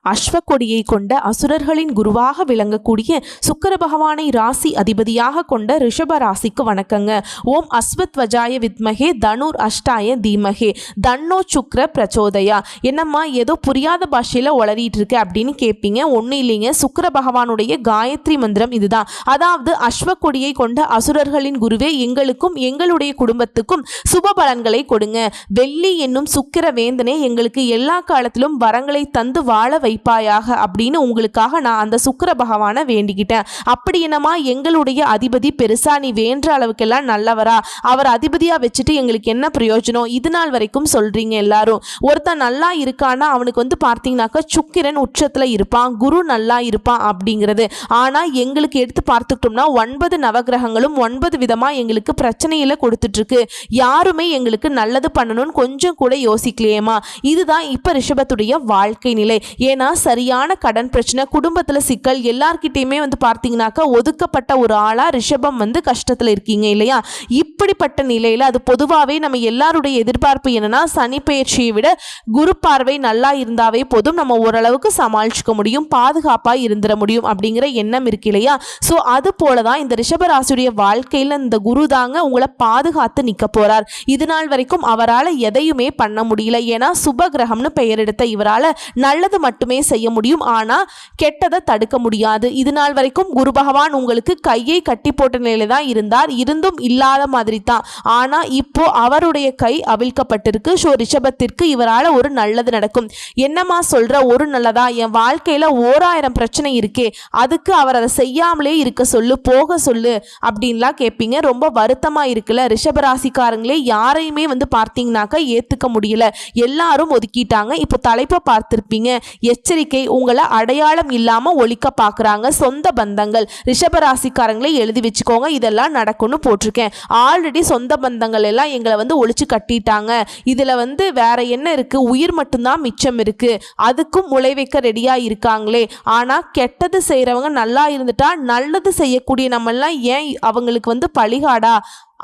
அஸ்வக்கொடியை கொண்ட அசுரர்களின் குருவாக விளங்கக்கூடிய சுக்கிர பகவானை ராசி அதிபதியாக கொண்ட ரிஷப ராசிக்கு வணக்கங்க. ஓம் அஸ்வத்வஜாய வித்மகே தனுர் அஷ்டாய தீமகே தன்னோ சுக்ர பிரச்சோதயா. என்னம்மா ஏதோ புரியாத பாஷையில் உளறிட்டு இருக்கு அப்படின்னு கேட்பீங்க. ஒன்றும் இல்லைங்க, சுக்கிர பகவானுடைய காயத்ரி மந்திரம் இதுதான். அதாவது அஸ்வக்கொடியை கொண்ட அசுரர்களின் குருவே எங்களுக்கும் எங்களுடைய குடும்பத்துக்கும் சுப பலன்களை கொடுங்க. வெள்ளி என்னும் சுக்கிர வேந்தனே எங்களுக்கு எல்லா காலத்திலும் வரங்களை தந்து வாழ வைப்பாயாக அப்படின்னு உங்களுக்காக நான் அந்த சுக்கிர பகவானை வேண்டிக்கிட்டேன். அப்படி என்னமா எங்களுடைய அதிபதி பெருசா நீ வேண்ட அளவுக்கெல்லாம் நல்லவரா? அவர் அதிபதியா வச்சுட்டு எங்களுக்கு என்ன பிரயோஜனம்? இது நாள் வரைக்கும் சொல்றீங்க எல்லாரும். ஒருத்தன் நல்லா இருக்கானா அவனுக்கு பார்த்தீங்கன்னாக்கா சுக்கிரன் உச்சத்துல இருப்பான், குரு நல்லா இருப்பான் அப்படிங்கிறது. ஆனா எங்களுக்கு எடுத்து பார்த்துக்கிட்டோம்னா 9 நவகிரகங்களும் 9 விதமா எங்களுக்கு பிரச்சனையில கொடுத்துட்டு இருக்கு. யாருமே எங்களுக்கு நல்லது பண்ணணும்னு கொஞ்சம் கூட யோசிக்கலையேமா. இதுதான் இப்ப ரிஷபத்துடைய வாழ்க்கை நிலை. ஏன்னா சரியான கடன் பிரச்சனை, குடும்பத்துல சிக்கல், எல்லார்கிட்டையுமே பார்த்தீங்கன்னாக்கா ஒதுக்கப்பட்ட ஒரு ஆளா ரிஷபம் கஷ்டத்துல இருக்கீங்க இல்லையா? இப்படிப்பட்ட நிலையில அது பொதுவாகவே நம்ம எல்லாருடைய எதிர்பார்ப்பு என்னன்னா, சனி பயிற்சியை விட குரு பார்வை நல்லா இருந்தாவே போதும், நம்ம ஓரளவுக்கு சமாளிச்சுக்க முடியும், பாதுகாப்பா இருந்துட முடியும் அப்படிங்கிற எண்ணம் இருக்கு இல்லையா? ஸோ அது போலதான் இந்த ரிஷபராசியுடைய வாழ்க்கையில இந்த குரு தாங்க உங்களை பாதுகாத்து நிற்க போறார். இது நாள் வரைக்கும் அவரால் எதையுமே பண்ண முடியல. ஏன்னா சுப கிரகம்னு பெயர் எடுத்த இவரால் நல்லது மட்டுமே செய்ய முடியும், ஆனா கெட்டதை தடுக்க முடியாது. இது நாள் வரைக்கும் குரு பகவான் உங்களுக்கு கையை கட்டி போட்ட நிலையில தான் இருந்தார், இருந்தும் இல்லாத மாதிரி தான். ஆனா இப்போ அவருடைய கை அவிழ்க்கப்பட்டிருக்கு. ஸோ ரிஷபத்திற்கு இவரால் ஒரு நல்லது நடக்கும். என்னமா சொல்ற, ஒரு நல்லதா? என் வாழ்க்கையில 1000 பிரச்சனை இருக்கே, அதுக்கு அவர் அதை செய்யாமலே இருக்க சொல்லு, போக சொல்லு அப்படின்லாம் கேட்பீங்க. ரொம்ப வருத்தமா இருக்குல்ல? ரிஷபராசிக்காரங்களே யாரையுமே பார்த்தீங்கன்னாக்கா ஏத்துக்க முடியல, எல்லாரும் ஒதுக்கிட்டாங்க. இப்போ தலைப்பை பார்த்திருப்பீங்க, எச்சரிக்கை, உங்களை அடையாளம் இல்லாம ஒழிக்க பார்க்குறாங்க சொந்த பந்தங்கள். ரிஷபராசிக்காரங்களே எழுதி வச்சுக்கோங்க, இதெல்லாம் நடக்கும்னு போட்டிருக்கேன். ஆல்ரெடி சொந்த பந்தங்கள் எல்லாம் எங்களை ஒழிச்சு கட்டிட்டாங்க. இதுல வேற என்ன இருக்கு, உயிர் மட்டும்தான் மிச்சம் இருக்கு, அதுக்கும் முளை வைக்க ரெடியா இருக்காங்களே. ஆனா கெட்டது செய்யறவங்க நல்லா இருந்துட்டா நல்லது செய்யக்கூடிய நம்ம எல்லாம் ஏன் அவங்களுக்கு பழிகாடா?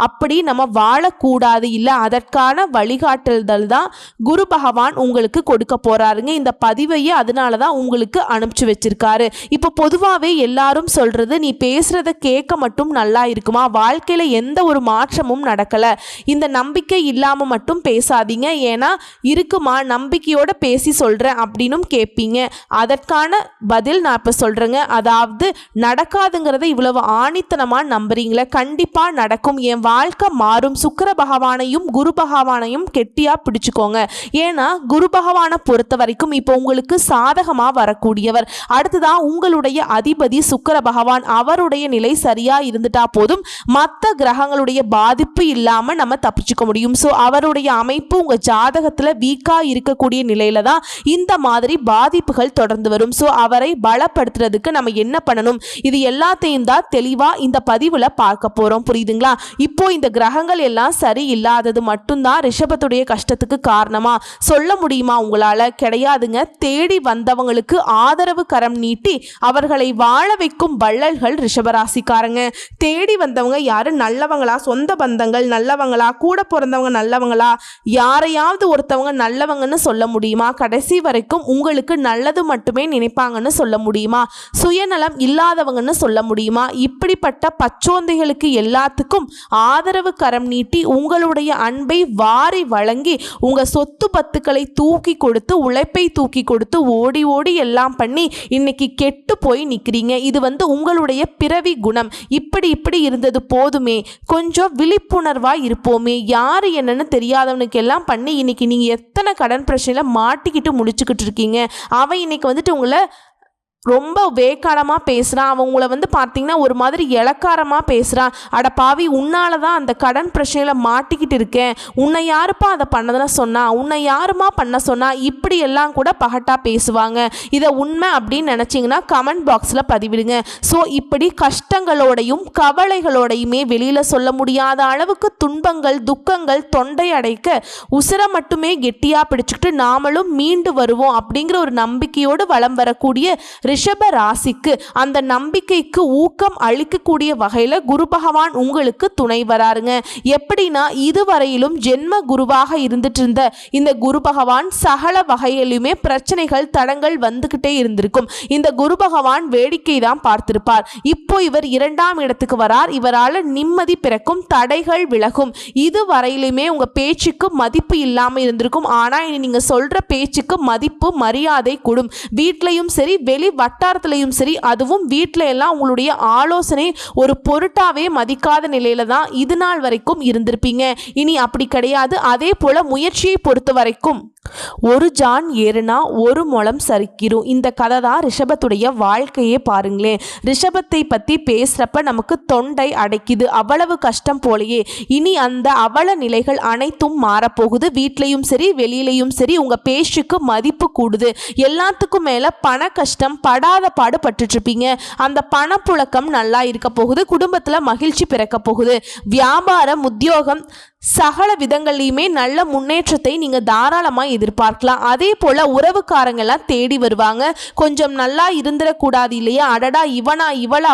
அப்படி நம்ம வாழக்கூடாது இல்லை, அதற்கான வழிகாட்டுதல் தான் குரு பகவான் உங்களுக்கு கொடுக்க போறாருங்க. இந்த பதிவையே அதனால தான் உங்களுக்கு அனுப்பிச்சு வச்சிருக்காரு. இப்போ பொதுவாகவே எல்லாரும் சொல்றது, நீ பேசுறத கேட்க மட்டும் நல்லா இருக்குமா, வாழ்க்கையில எந்த ஒரு மாற்றமும் நடக்கல, இந்த நம்பிக்கை இல்லாம மட்டும் பேசாதீங்க, ஏன்னா இருக்குமா நம்பிக்கையோட பேசி சொல்றேன் அப்படின்னும் கேட்பீங்க. அதற்கான பதில் நான் இப்போ சொல்றேங்க. அதாவது நடக்காதுங்கிறத இவ்வளவு ஆணித்தனமா நம்புறீங்களே, கண்டிப்பா நடக்கும், என் வாழ்க்கை மாறும். சுக்கிர பகவானையும் குரு பகவானையும் கெட்டியா பிடிச்சுக்கோங்க. ஏன்னா குரு பகவானை பொறுத்த வரைக்கும் இப்போ உங்களுக்கு சாதகமா வரக்கூடியவர். அடுத்ததான் உங்களுடைய அதிபதி சுக்கிர பகவான், அவருடைய நிலை சரியா இருந்துட்டா போதும், மற்ற கிரகங்களுடைய பாதிப்பு இல்லாம நம்ம தப்பிச்சுக்க முடியும். ஸோ அவருடைய அமைப்பு உங்க ஜாதகத்துல வீக்கா இருக்கக்கூடிய நிலையில தான் இந்த மாதிரி பாதிப்புகள் தொடர்ந்து வரும். ஸோ அவரை பலப்படுத்துறதுக்கு நம்ம என்ன பண்ணணும், இது எல்லாத்தையும் தான் தெளிவா இந்த பதிவுல பார்க்க போறோம். புரியுதுங்களா? இப்போ இந்த கிரகங்கள் எல்லாம் சரி இல்லாதது மட்டும்தான் ரிஷபத்துடைய கஷ்டத்துக்கு காரணமா சொல்ல முடியுமா உங்களால? கிடையாதுங்க. தேடி வந்தவங்களுக்கு ஆதரவு கரம் நீட்டி அவர்களை வாழ வைக்கும் வள்ளல்கள் ரிஷபராசிக்காரங்க. தேடி வந்தவங்க யாரு? நல்லவங்களா? சொந்த பந்தங்கள் நல்லவங்களா? கூட பிறந்தவங்க நல்லவங்களா? யாரையாவது ஒருத்தவங்க நல்லவங்கன்னு சொல்ல முடியுமா? கடைசி வரைக்கும் உங்களுக்கு நல்லது மட்டுமே நினைப்பாங்கன்னு சொல்ல முடியுமா? சுயநலம் இல்லாதவங்கன்னு சொல்ல முடியுமா? இப்படிப்பட்ட பச்சோந்தைகளுக்கு எல்லாத்துக்கும் ஆதரவு கரம் நீட்டி உங்களுடைய அன்பை வாரி வழங்கி உங்க சொத்து பத்துக்களை தூக்கி கொடுத்து, உழைப்பை தூக்கி கொடுத்து, ஓடி ஓடி எல்லாம் பண்ணி இன்னைக்கு கெட்டு போய் நிற்கிறீங்க. இது உங்களுடைய பிறவி குணம். இப்படி இருந்தது போதுமே, கொஞ்சம் விழிப்புணர்வா இருப்போமே. யாரு என்னன்னு தெரியாதவனுக்கு எல்லாம் பண்ணி இன்னைக்கு நீங்க எத்தனை கடன் பிரச்சனையில மாட்டிக்கிட்டு முடிச்சுக்கிட்டு இருக்கீங்க. அவன் இன்னைக்கு உங்களை ரொம்ப வேக்காரமாக பேசுகிறான், அவன் உங்களை பார்த்தீங்கன்னா ஒரு மாதிரி இலக்காரமாக பேசுகிறான். அட பாவி, உன்னால தான் அந்த கடன் பிரச்சனையில் மாட்டிக்கிட்டு இருக்கேன், உன்னை யாருப்பா அதை பண்ணதுன்னு சொன்னா, உன்னை யாருமா பண்ண சொன்னா, இப்படி எல்லாம் கூட பகட்டாக பேசுவாங்க. இதை உண்மை அப்படின்னு நினச்சிங்கன்னா கமெண்ட் பாக்ஸில் பதிவிடுங்க. ஸோ இப்படி கஷ்டங்களோடையும் கவலைகளோடையுமே வெளியில் சொல்ல முடியாத அளவுக்கு துன்பங்கள் துக்கங்கள் தொண்டை அடைக்க உசுரை மட்டுமே கெட்டியாக பிடிச்சிக்கிட்டு நாமளும் மீண்டு வருவோம் அப்படிங்கிற ஒரு நம்பிக்கையோடு வலம் வரக்கூடிய ரிஷப ராசிக்கு அந்த நம்பிக்கைக்கு ஊக்கம் அளிக்கக்கூடிய வகையில் குரு பகவான் உங்களுக்கு துணை வராருங்க. எப்படின்னா, இதுவரையிலும் ஜென்ம குருவாக இருந்துட்டு இருந்த இந்த குரு பகவான் சகல வகையிலுமே பிரச்சனைகள் தடங்கள் வந்துகிட்டே இருந்திருக்கும். இந்த குரு பகவான் வேடிக்கை தான் பார்த்திருப்பார். இப்போ இவர் 2ஆம் இடத்துக்கு வரார். இவரால் நிம்மதி பிறக்கும், தடைகள் விலகும். இதுவரையிலுமே உங்க பேச்சுக்கு மதிப்பு இல்லாமல் இருந்திருக்கும். ஆனா இனி நீங்க சொல்ற பேச்சுக்கு மதிப்பு மரியாதை கூடும். வீட்லையும் சரி, வெளி வட்டாரத்திலையும் சரி, அதுவும் வீட்டில எல்லாம் உங்களுடைய ஆலோசனை ஒரு பொருட்டாவே மதிக்காத நிலையில தான் இது நாள் வரைக்கும் இருந்திருப்பீங்க. இனி அப்படி கிடையாது. அதே போல முயற்சியை பொறுத்த வரைக்கும் ஒரு ஜான் ஏறுனா ஒரு முளம் சரிக்கிறோம். இந்த கதை தான் ரிஷபத்துடைய வாழ்க்கையே. பாருங்களேன், ரிஷபத்தை பற்றி பேசுகிறப்ப நமக்கு தொண்டை அடைக்குது, அவ்வளவு கஷ்டம் போலையே. இனி அந்த அவல நிலைகள் அனைத்தும் மாறப்போகுது. வீட்லேயும் சரி, வெளியிலையும் சரி, உங்கள் பேச்சுக்கு மதிப்பு கூடுது. எல்லாத்துக்கும் மேலே பண கஷ்டம் படாத பாடு பட்டுட்ருப்பீங்க. அந்த பணப்புழக்கம் நல்லா இருக்க போகுது. குடும்பத்தில் மகிழ்ச்சி பிறக்க போகுது. வியாபாரம், உத்தியோகம், சகல விதங்கள்லையுமே நல்ல முன்னேற்றத்தை நீங்கள் தாராளமாக எதிர்பார்க்கலாம். அதே போல் உறவுக்காரங்கெல்லாம் தேடி வருவாங்க. கொஞ்சம் நல்லா இருந்துடக்கூடாது இல்லையா? அடடா, இவளா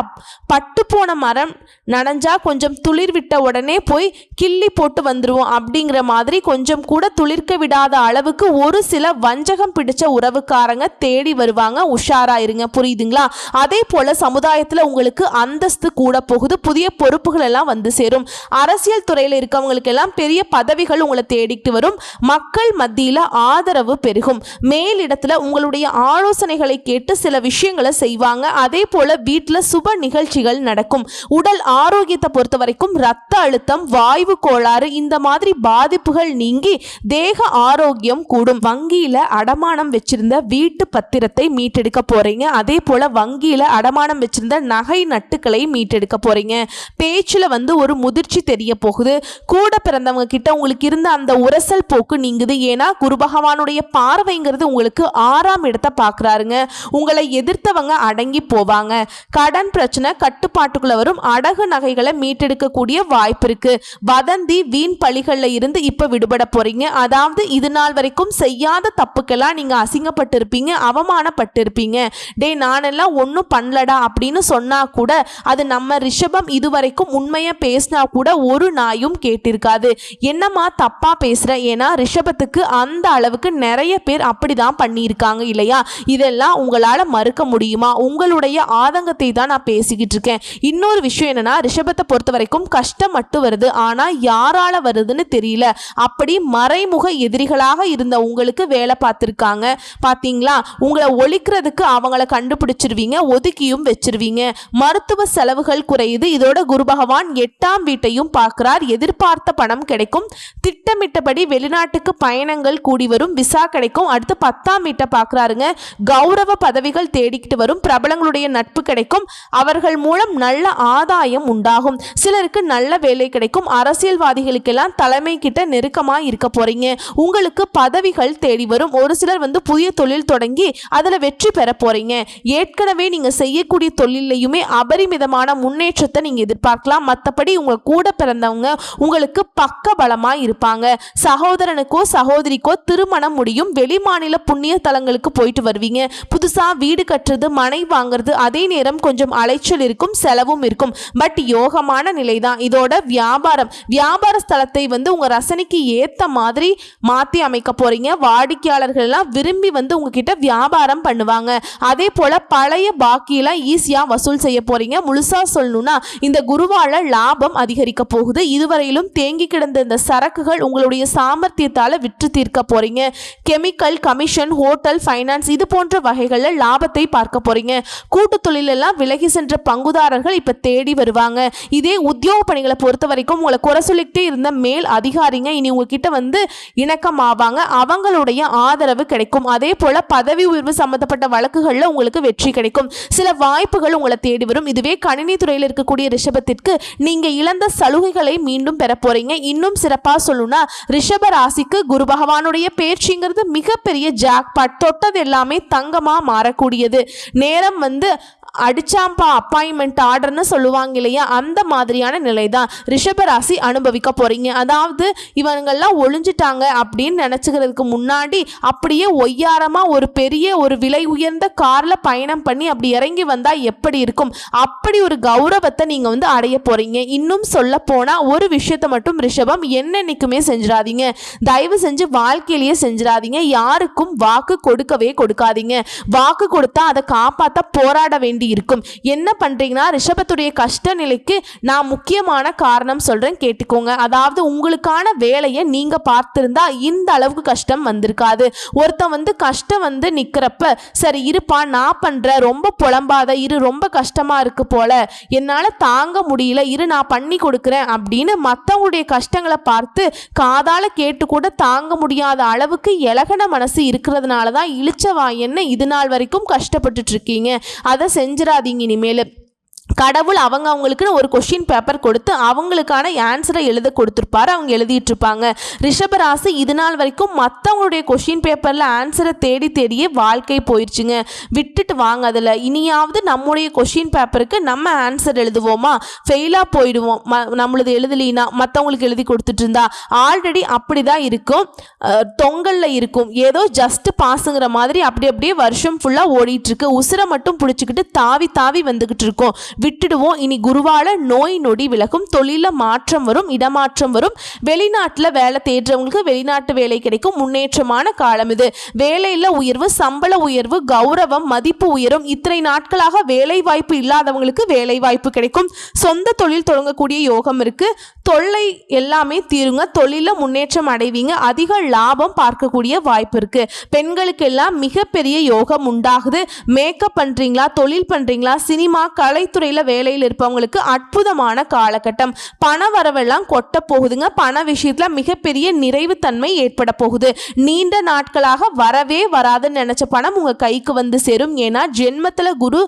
பட்டு போன மரம் நனைஞ்சா கொஞ்சம் துளிர் விட்ட உடனே போய் கிள்ளி போட்டு வந்துடுவோம் அப்படிங்கிற மாதிரி கொஞ்சம் கூட துளிர்க்க விடாத அளவுக்கு ஒரு சில வஞ்சகம் பிடிச்ச உறவுக்காரங்க தேடி வருவாங்க. உஷாராயிருங்க, புரியுதுங்களா? அதே போல் சமுதாயத்தில் உங்களுக்கு அந்தஸ்து கூட போகுது. புதிய பொறுப்புகள் எல்லாம் வந்து சேரும். அரசியல் துறையில் இருக்கவங்களுக்கு எல்லாம் பெரிய பதவிகள் உங்களை தேடிட்டு வரும். மக்கள் மத்தியில் ஆதரவு பெருகும். மேலிடத்துல உங்களுடைய ஆலோசனைகளை கேட்டு சில விஷயங்களை செய்வாங்க. அதே போல வீட்டில் சுப நிகழ்ச்சிகள் நடக்கும். உடல் ஆரோக்கியத்தை பொறுத்த வரைக்கும் ரத்த அழுத்தம், வாய்வு கோளாறு இந்த மாதிரி பாதிப்புகள் நீங்கி தேக ஆரோக்கியம் கூடும். வங்கியில அடமானம் வச்சிருந்த வீட்டு பத்திரத்தை மீட்டெடுக்க போறீங்க. அதே போல வங்கியில அடமானம் வச்சிருந்த நகை நட்டுக்களை மீட்டெடுக்க போறீங்க. பேச்சுல ஒரு முதிர்ச்சி தெரிய போகுது. கூட பிறந்தவங்க கிட்ட உங்களுக்கு இருந்த அந்த உரசல் போக்கு நீங்குது. ஏன்னா குரு பகவானுடைய பார்வைங்கிறது உங்களுக்கு 6ஆம் இடத்தை பார்க்குறாருங்க. உங்களை எதிர்த்தவங்க அடங்கி போவாங்க. கடன் பிரச்சனை கட்டுப்பாட்டுக்குள்ள வரும். அடகு நகைகளை மீட்டெடுக்கக்கூடிய வாய்ப்பு இருக்கு. வதந்தி, வீண் பழிகள்ல இருந்து இப்ப விடுபட போறீங்க. அதாவது இது நாள் வரைக்கும் செய்யாத தப்புக்கெல்லாம் நீங்க அசிங்கப்பட்டு இருப்பீங்க, அவமானப்பட்டு இருப்பீங்க. டே, நானெல்லாம் ஒன்றும் பண்ணலடா அப்படின்னு சொன்னா கூட அது நம்ம ரிஷபம் இதுவரைக்கும் உண்மையா பேசினா கூட ஒரு நாயும் கேட்டிருக்காது. என்னம்மா தப்பா பேசுற? ஏன்னா ரிஷபத்துக்கு அந்த அளவுக்கு நிறைய பேர் அப்படிதான் பண்ணியிருக்காங்க இல்லையா? இதெல்லாம் உங்களால மறுக்க முடியுமா? உங்களுடைய ஆதங்கத்தை தான் நான் பேசிக்கிட்டு இருக்கேன். இன்னொரு விஷயம் என்னன்னா, ரிஷபத்தை பொறுத்த வரைக்கும் கஷ்டம் மட்டும் வருது, ஆனா யாரால வருதுன்னு தெரியல. அப்படி மறைமுக எதிரிகளாக இருந்த உங்களுக்கு வேலை பார்த்திருக்காங்க. பாத்தீங்களா? உங்களை ஒழிக்கிறதுக்கு அவங்கள கண்டுபிடிச்சிருவீங்க, ஒதுக்கியும் வச்சிருவீங்க. மருத்துவ செலவுகள் குறையுது. இதோட குரு பகவான் 8ஆம் வீட்டையும் பார்க்கிறார். எதிர்பார்த்த பணம் கிடைக்கும். திட்டமிட்டபடி வெளிநாட்டுக்கு பயணங்கள் கூடி வரும். விசா கிடைக்கும். அடுத்து 10ஆம் வீட்டை பார்க்குறாருங்க. கௌரவ பதவிகள் தேடிக்கிட்டு வரும். பிரபலங்களுடைய நட்பு கிடைக்கும். அவர்கள் மூலம் நல்ல ஆதாயம் உண்டாகும். சிலருக்கு நல்ல வேலை கிடைக்கும். அரசியல்வாதிகளுக்கெல்லாம் தலைமை கிட்ட நெருக்கமாக இருக்க போறீங்க. உங்களுக்கு பதவிகள் தேடி வரும். ஒரு சிலர் புதிய தொழில் தொடங்கி அதில் வெற்றி பெற போறீங்க. ஏற்கனவே நீங்க செய்யக்கூடிய தொழிலையுமே அபரிமிதமான முன்னேற்றத்தை நீங்க எதிர்பார்க்கலாம். மற்றபடி உங்க கூட பிறந்தவங்க உங்களுக்கு பக்க பலமாய் இருப்பாங்க. சகோதரனுக்கோ சகோதரிக்கோ திருமணம் முடியும். வெளிமாநில புண்ணிய தலங்களுக்கு போயிட்டு வருவீங்க. புதுசா வீடு கட்டுறது, மனை வாங்குறது, அதே நேரம் கொஞ்சம் அலைச்சல் இருக்கும், செலவும் இருக்கும். பட் யோகமான நிலை தான். இதோட வியாபார ஸ்தலத்தை உங்க ரசனைக்கு ஏத்த மாதிரி மாத்தி அமைக்க போறீங்க. வாடிக்கையாளர்கள் எல்லாம் விரும்பி உங்ககிட்ட வியாபாரம் பண்ணுவாங்க. அதே போல பழைய பாக்கியெல்லாம் ஈஸியா வசூல் செய்ய போறீங்க. முழுசா சொல்லணும்னா இந்த குருவால லாபம் அதிகரிக்க போகுது. இதுவரையிலும் தேங்கி கிடந்த இந்த சரக்குகள் உங்களுடைய சாமர்த்தியத்தால விற்று தீர்க்க போறீங்க. கெமிக்கல், கமிஷன், ஹோட்டல், ஃபைனான்ஸ் இது போன்ற வகைகளில் லாபத்தை பார்க்க போறீங்க. கூட்டு தொழிலெல்லாம் விலகி சென்ற பங்குதாரர்கள் இப்ப தேடி வருவாங்க. இதே உத்தியோக பணிகளை பொறுத்த வரைக்கும் உங்களை குறை சொல்லிக்கிட்டே இருந்த மேல் அதிகாரிங்க இனி உங்ககிட்ட இணக்கமாவாங்க. அவங்களுடைய ஆதரவு கிடைக்கும். அதே போல பதவி உயர்வு சம்பந்தப்பட்ட வழக்குகள்ல உங்களுக்கு வெற்றி கிடைக்கும். சில வாய்ப்புகள் உங்களை தேடி வரும். இதுவே கணினி துறையில் இருக்கக்கூடிய ரிஷபத்திற்கு நீங்க இழந்த சலுகைகளை மீண்டும் பெற போறீங்க. இன்னும் சிறப்பா சொல்லணும்னா ரிஷப ராசிக்கு குரு பகவானுடைய பேச்சுங்கிறது மிகப்பெரிய ஜாக்பாட். தொட்டது எல்லாமே தங்கமா மாறக்கூடியது. நேரம் அடிச்சாம்பா அப்பாயின்மெண்ட் ஆர்டர்னு சொல்லுவாங்க இல்லையா, அந்த மாதிரியான நிலை தான் ரிஷபராசி அனுபவிக்க போறீங்க. அதாவது இவங்கெல்லாம் ஒளிஞ்சிட்டாங்க அப்படின்னு நினச்சிக்கிறதுக்கு முன்னாடி அப்படியே ஒய்யாரமாக ஒரு பெரிய ஒரு விலை உயர்ந்த காரில் பயணம் பண்ணி அப்படி இறங்கி வந்தால் எப்படி இருக்கும், அப்படி ஒரு கௌரவத்தை நீங்கள் வந்து அடைய போகிறீங்க. இன்னும் சொல்ல போனால் ஒரு விஷயத்தை மட்டும் ரிஷபம் என்னென்னைக்குமே செஞ்சிடாதீங்க, தயவு செஞ்சு வாழ்க்கையிலேயே செஞ்சிடாதீங்க. யாருக்கும் வாக்கு கொடுக்கவே கொடுக்காதீங்க. வாக்கு கொடுத்தா அதை காப்பாற்ற போராட வேண்டி இருக்கும். என்ன பண்றீங்கன்னா, ரிஷபத்துடைய கஷ்ட நிலைக்கு நான் முக்கியமான காரணம் சொல்றேன், கேட்டுக்கோங்க. அதாவது உங்களுக்கான வேலையை நீங்க பார்த்திருந்தா இந்த அளவுக்கு கஷ்டம் வந்திருக்காது. ஒருத்தன் வந்து கஷ்டம் வந்து நிக்கிறப்ப சரி இருப்பா நான் பண்ற, ரொம்ப புலம்பாத இரு, ரொம்ப கஷ்டமா இருக்கு போல, என்னால தாங்க முடியல இரு நான் பண்ணி கொடுக்குறேன் அப்படின்னு மற்றவங்களுடைய கஷ்டங்களை பார்த்து காதால கேட்டு கூட தாங்க முடியாத அளவுக்கு இலகன மனசு இருக்கிறதுனால தான் இளிச்சவாயன்னு இது நாள் வரைக்கும் கஷ்டப்பட்டுட்டு இருக்கீங்க. அதை செஞ்சிடாதீங்க இனிமேல். கடவுள் அவங்களுக்கு ஒரு கொஷின் பேப்பர் கொடுத்து அவங்களுக்கான ஆன்சரை எழுத கொடுத்துருப்பாரு, அவங்க எழுதிட்டு இருப்பாங்க. ரிஷபராசி இது நாள் வரைக்கும் மற்றவங்களுடைய கொஷின் பேப்பரில் ஆன்சரை தேடி தேடியே வாழ்க்கை போயிடுச்சுங்க. விட்டுட்டு வாங்க. அதில் இனியாவது நம்முடைய கொஷின் பேப்பருக்கு நம்ம ஆன்சர் எழுதுவோமா, ஃபெயிலாக போயிடுவோம். நம்மளது எழுதலினா மற்றவங்களுக்கு எழுதி கொடுத்துட்டு இருந்தா ஆல்ரெடி அப்படி தான் இருக்கும், தொங்கலில் இருக்கும். ஏதோ ஜஸ்ட் பாஸுங்கிற மாதிரி அப்படியே வருஷம் ஃபுல்லாக ஓடிட்டுருக்கு. உசுரை மட்டும் பிடிச்சிக்கிட்டு தாவி தாவி வந்துக்கிட்டு இருக்கோம். விட்டுடுவோம். இனி குருவால நோய் நொடி விலகும், தொழில மாற்றம் வரும், இடமாற்றம் வரும். வெளிநாட்டில் வேலை தேடுறவங்களுக்கு வெளிநாட்டு வேலை கிடைக்கும். முன்னேற்றமான காலம் இது. வேலையில் உயர்வு, சம்பள உயர்வு, கௌரவம், மதிப்பு உயரும். இத்தனை நாட்களாக வேலை வாய்ப்பு இல்லாதவங்களுக்கு வேலை வாய்ப்பு கிடைக்கும். சொந்த தொழில் தொடங்கக்கூடிய யோகம் இருக்கு. தொல்லை எல்லாமே தீருங்க. தொழில முன்னேற்றம் அடைவீங்க. அதிக லாபம் பார்க்கக்கூடிய வாய்ப்பு இருக்கு. பெண்களுக்கு எல்லாம் மிகப்பெரிய யோகம் உண்டாகுது. மேக்கப் பண்றீங்களா, தொழில் பண்றீங்களா, சினிமா கலைத்துறையில் வேலையில் இருப்பவங்களுக்கு அற்புதமான காலகட்டம். பண வரவெல்லாம் கொட்ட போகுதுங்க. பண விஷயத்துல மிகப்பெரிய நிறைவு தன்மை ஏற்பட போகுது. நீண்ட நாட்களாக வரவே வராதுன்னு நினைச்ச பணம் உங்க கைக்கு வந்து சேரும். ஏன்னா ஜென்மத்துல குரு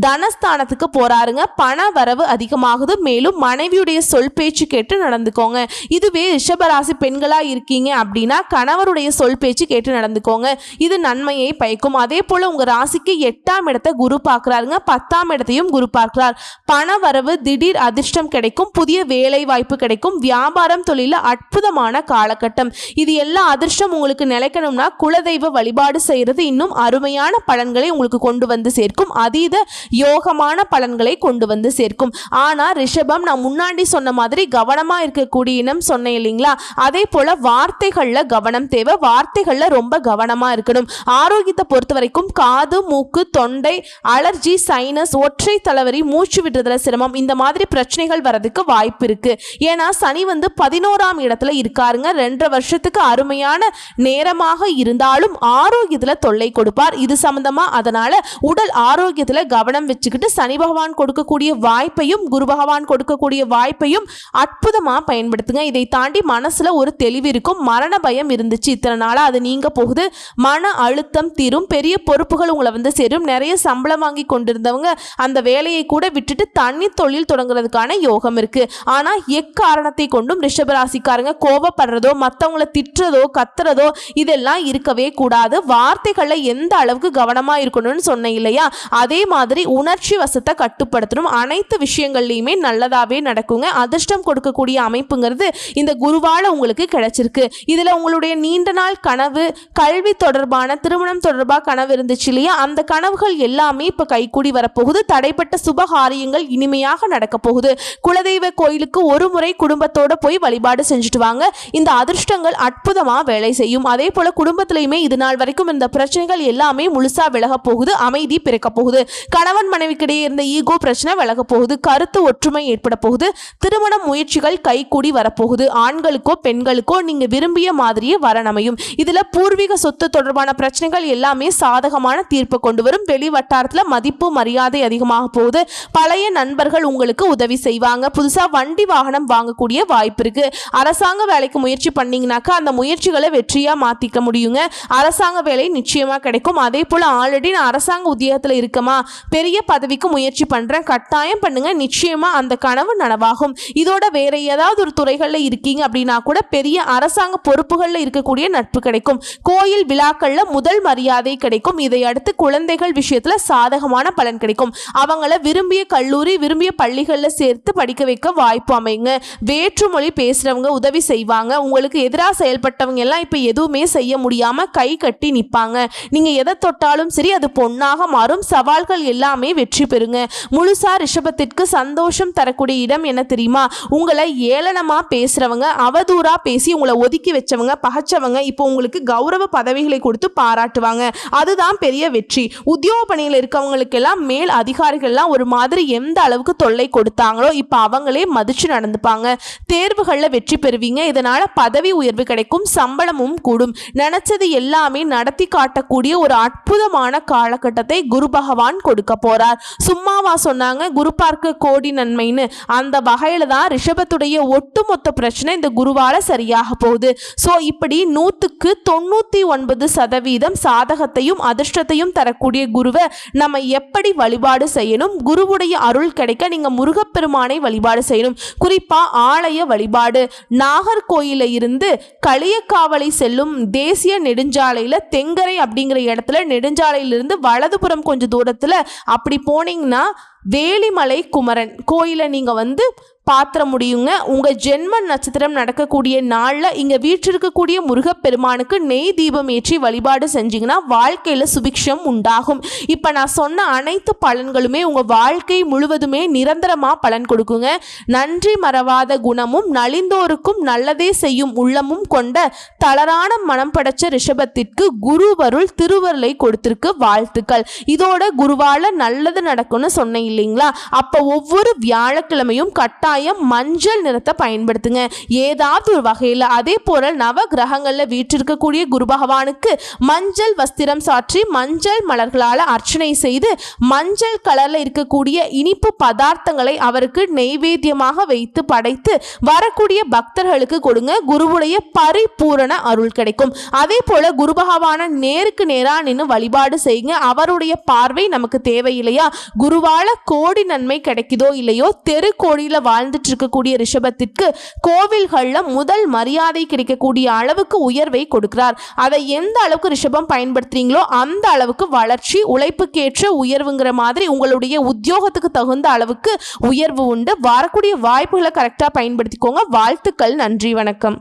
தனஸ்தானத்துக்கு போறாருங்க. பண வரவு அதிகமாகுது. மேலும் மனைவியுடைய சொல் பேச்சு கேட்டு நடந்துக்கோங்க. இதுவே ரிஷபராசி பெண்களா இருக்கீங்க அப்படின்னா கணவருடைய சொல் பேச்சு கேட்டு நடந்துக்கோங்க. இது நன்மையை பயக்கும். அதே போல உங்க ராசிக்கு 8ஆம் இடத்தை குரு பார்க்கிறாருங்க. 10ஆம் இடத்தையும் குரு பார்க்கிறார். பண வரவு, திடீர் அதிர்ஷ்டம் கிடைக்கும். புதிய வேலை வாய்ப்பு கிடைக்கும். வியாபாரம் தொழில அற்புதமான காலகட்டம். இது எல்லா அதிர்ஷ்டம் உங்களுக்கு நிலைக்கணும்னா குலதெய்வ வழிபாடு செய்யறது இன்னும் அருமையான பலன்களை உங்களுக்கு கொண்டு வந்து சேர்க்கும். அதீத யோகமான பலன்களை கொண்டு வந்து சேர்க்கும். ஆனா ரிஷபம், நான் முன்னாடி சொன்ன மாதிரி கவனமா இருக்கக்கூடிய இனம் சொன்னேன் இல்லைங்களா, அதே போல வார்த்தைகள்ல கவனம் தேவை. வார்த்தைகள்ல ரொம்ப கவனமா இருக்கணும். ஆரோக்கியத்தை பொறுத்த வரைக்கும் காது, மூக்கு, தொண்டை, அலர்ஜி, சைனஸ், ஒற்றை தலைவரி, மூச்சு விடுறதுல சிரமம், இந்த மாதிரி பிரச்சனைகள் வரதுக்கு வாய்ப்பு இருக்கு. ஏன்னா சனி வந்து 11ஆம் இடத்துல இருக்காருங்க. 2.5 வருஷத்துக்கு அருமையான நேரமாக இருந்தாலும் ஆரோக்கியத்துல தொல்லை கொடுப்பார். இது சம்பந்தமா அதனால உடல் ஆரோக்கியத்துல கவனம் வச்சுக்கிட்டு சனி பகவான் கொடுக்கக்கூடிய வாய்ப்பையும் குரு பகவான் கொடுக்கக்கூடிய வாய்ப்பையும் அற்புதமா பயன்படுத்துங்க. இதை தாண்டி மனசுல ஒரு தெளிவு இருக்கும். மரண பயம் இருந்துச்சு இத்தனை நாளா, அது நீங்க போகுது. மன அழுத்தம் தீரும். பெரிய பொறுப்புகள் உங்களை வந்து சேரும். நிறைய சம்பளம் வாங்கி கொண்டிருந்தவங்க அந்த வேலையை கூட விட்டுட்டு தனி தொழில் தொடங்குறதுக்கான யோகம் இருக்கு. ஆனா எக்காரணத்தை கொண்டும் ரிஷபராசிக்காரங்க கோபப்படுறதோ, மற்றவங்களை திட்டுறதோ, கத்துறதோ இதெல்லாம் இருக்கவே கூடாது. வார்த்தைகள்ல எந்த அளவுக்கு கவனமா இருக்கணும்னு சொன்னேன் இல்லையா, அதே மாதிரி உணர்ச்சி வசத்தை கட்டுப்படுத்தணும். அனைத்து விஷயங்கள்லையுமே நல்லதாவே நடக்குங்க. அதிர்ஷ்டம் கொடுக்கக்கூடிய அமைப்புங்கிறது இந்த குருவால உங்களுக்கு கிடைச்சிருக்கு. இதுல உங்களுடைய நீண்ட நாள் கனவு, கல்வி தொடர்பான, திருமணம் தொடர்பாக கனவு இருந்துச்சு இல்லையா, அந்த கனவுகள் எல்லாமே இப்ப கைகூடி வரப்போகுது. தடைப்பட்ட சுபகாரியங்கள் இனிமையாக நடக்க போகுது. குலதெய்வ கோயிலுக்கு ஒரு முறை குடும்பத்தோட போய் வழிபாடு செஞ்சுட்டு வாங்க. இந்த அதிர்ஷ்டங்கள் அற்புதமா வேலை செய்யும். அதே போல குடும்பத்திலையுமே இது நாள் வரைக்கும் இந்த பிரச்சனைகள் எல்லாமே முழுசா விலக போகுது. அமைதி பிறக்க போகுது. கணவன் மனைவிக்கிடையே இருந்த ஈகோ பிரச்சனை விலக போகுது. கருத்து ஒற்றுமை ஏற்பட போகுது. திருமண முயற்சிகள் கைகூடி வரப்போகுது. ஆண்களுக்கோ பெண்களுக்கோ நீங்க விரும்பிய மாதிரியே வரணமையும். இதுல பூர்வீக சொத்து தொடர்பான பிரச்சனைகள் எல்லாமே சாதகமான தீர்ப்பு கொண்டு வரும். வெளி வட்டாரத்துல மதிப்பு மரியாதை அதிகமாக போகுது. பழைய நண்பர்கள் உங்களுக்கு உதவி செய்வாங்க. புதுசா வண்டி வாகனம் வாங்கக்கூடிய வாய்ப்பு இருக்கு. அரசாங்க வேலைக்கு முயற்சி பண்ணீங்கன்னாக்கா அந்த முயற்சிகளை வெற்றியா மாத்திக்க முடியுங்க. அரசாங்க வேலை நிச்சயமா கிடைக்கும். அதே போல ஆல்ரெடி நான் அரசாங்க உத்தியோகத்துல இருக்கமா, பெரிய பதவிக்கு முயற்சி பண்றேன், கட்டாயம் பண்ணுங்க, நிச்சயமா அந்த கனவு நனவாகும். இதோட வேற ஏதாவது ஒரு துறைகள்ல இருக்கீங்க அப்படின்னா கூட பெரிய அரசாங்க பொறுப்புகள்ல இருக்கக்கூடிய நட்பு கிடைக்கும். கோயில் விழாக்கள்ல முதல் மரியாதை கிடைக்கும். இதை அடுத்து குழந்தைகள் விஷயத்துல சாதகமான பலன் கிடைக்கும். அவங்கள விரும்பிய கல்லூரி, விரும்பிய பள்ளிகள்ல சேர்த்து படிக்க வைக்க வாய்ப்பு அமைங்க. வேற்றுமொழி பேசுறவங்க உதவி செய்வாங்க. உங்களுக்கு எதிராக செயல்பட்டவங்க எல்லாம் இப்ப எதுவுமே செய்ய முடியாம கை கட்டி நிப்பாங்க. நீங்க எதை தொட்டாலும் சரி அது பொன்னாக மாறும். சவால்கள் எல்லாமே வெற்றி பெறுங்க. முழுசா ரிஷபத்திற்கு சந்தோஷம் தரக்கூடிய இடம் என்ன தெரியுமா? உங்களை ஏளனமா பேசுறவங்க, அவதூறா பேசி உங்களை ஒதுக்கி வச்சவங்க, பகைச்சவங்க இப்போ உங்களுக்கு கௌரவ பதவிகளை கொடுத்து பாராட்டுவாங்க. அதுதான் பெரிய வெற்றி. உத்தியோக பணியில் இருக்கவங்களுக்கு எல்லாம் மேல் அதிகாரிகள்லாம் ஒரு மாதிரி எந்த அளவுக்கு தொல்லை கொடுத்தாங்களோ இப்போ அவங்களே மதிச்சு நடந்துப்பாங்க. தேர்வுகளில் வெற்றி பெறுவீங்க. இதனால பதவி உயர்வு கிடைக்கும், சம்பளமும் கூடும். நினைச்சது எல்லாமே நடத்தி காட்டக்கூடிய ஒரு அற்புதமான காலகட்டத்தை குரு பகவான் கொடுக்க போறார். சும்மாவா சொன்னாங்க குரு பார்க்க கோடி நன்மைன்னு? அந்த வகையில தான் ரிஷபத்துடைய ஒட்டுமொத்த பிரச்சனை இந்த குருவால சரியாக போகுது. ஸோ இப்படி 100% சாதகத்தையும் அதிர்ஷ்டத்தையும் தரக்கூடிய குருவை நம்ம எப்படி வழிபாடு செய்யணும்? குருவுடைய அருள் கிடைக்க நீங்க முருகப்பெருமானை வழிபாடு செய்யணும். குறிப்பா ஆலய வழிபாடு. நாகர்கோயில இருந்து களியக்காவலை செல்லும் தேசிய நெடுஞ்சாலையில தெங்கரை அப்படிங்கிற இடத்துல நெடுஞ்சாலையிலிருந்து வலதுபுறம் கொஞ்சம் தூரத்துல அப்படி போனீங்கன்னா வேலிமலை குமரன் கோயிலை நீங்க பாத்திர முடியுங்க. உங்க ஜென்ம நட்சத்திரம் நடக்கக்கூடிய நாள்ல இங்க வீற்றிருக்கக்கூடிய முருகப்பெருமானுக்கு நெய் தீபம் ஏற்றி வழிபாடு செஞ்சீங்கன்னா வாழ்க்கையில சுபிக்ஷம் உண்டாகும். இப்ப நான் சொன்ன அனைத்து பலன்களுமே உங்க வாழ்க்கை முழுவதுமே நிரந்தரமா பலன் கொடுக்குங்க. நன்றி மறவாத குணமும் நலிந்தோருக்கும் நல்லதே செய்யும் உள்ளமும் கொண்ட தளரான மனம் படைச்ச ரிஷபத்திற்கு குருவருள் திருவருளை கொடுத்திருக்கு. வாழ்த்துக்கள். இதோட குருவால நல்லது நடக்கும்னு சொன்னேன் இல்லைங்களா? அப்ப ஒவ்வொரு வியாழக்கிழமையும் கட்டாயம் மஞ்சள் நிறத்தை பயன்படுத்துங்க ஏதாவது ஒரு வகையில். அதே போல நவ கிரகங்கள்ல வீற்றிருக்கக்கூடிய குரு பகவானுக்கு மஞ்சள் வஸ்திரம் சாற்றி மஞ்சள் மலர்களால் அர்ச்சனை செய்து மஞ்சள் கலர்ல இருக்கக்கூடிய இனிப்பு பதார்த்தங்களை அவருக்கு நெய்வேத்தியமாக வைத்து படைத்து வரக்கூடிய பக்தர்களுக்கு கொடுங்க. குருவுடைய பரிபூரண அருள் கிடைக்கும். அதே போல குரு பகவான நேருக்கு நேரா நின்று வழிபாடு செய்யுங்க. அவருடைய பார்வை நமக்கு தேவையில்லையா? குருவால கோடி நன்மை கிடைக்குதோ இல்லையோ, தெரு கோடியில வாழ்ந்துட்டு இருக்கக்கூடிய ரிஷபத்திற்கு கோவில்கள்ல முதல் மரியாதை கிடைக்கக்கூடிய அளவுக்கு உயர்வை கொடுக்கிறார். அதை எந்த அளவுக்கு ரிஷபம் பயன்படுத்துறீங்களோ அந்த அளவுக்கு வளர்ச்சி, உழைப்புக்கேற்ற உயர்வுங்கிற மாதிரி உங்களுடைய உத்தியோகத்துக்கு தகுந்த அளவுக்கு உயர்வு உண்டு. வரக்கூடிய வாய்ப்புகளை கரெக்டா பயன்படுத்திக்கோங்க. வாழ்த்துக்கள். நன்றி, வணக்கம்.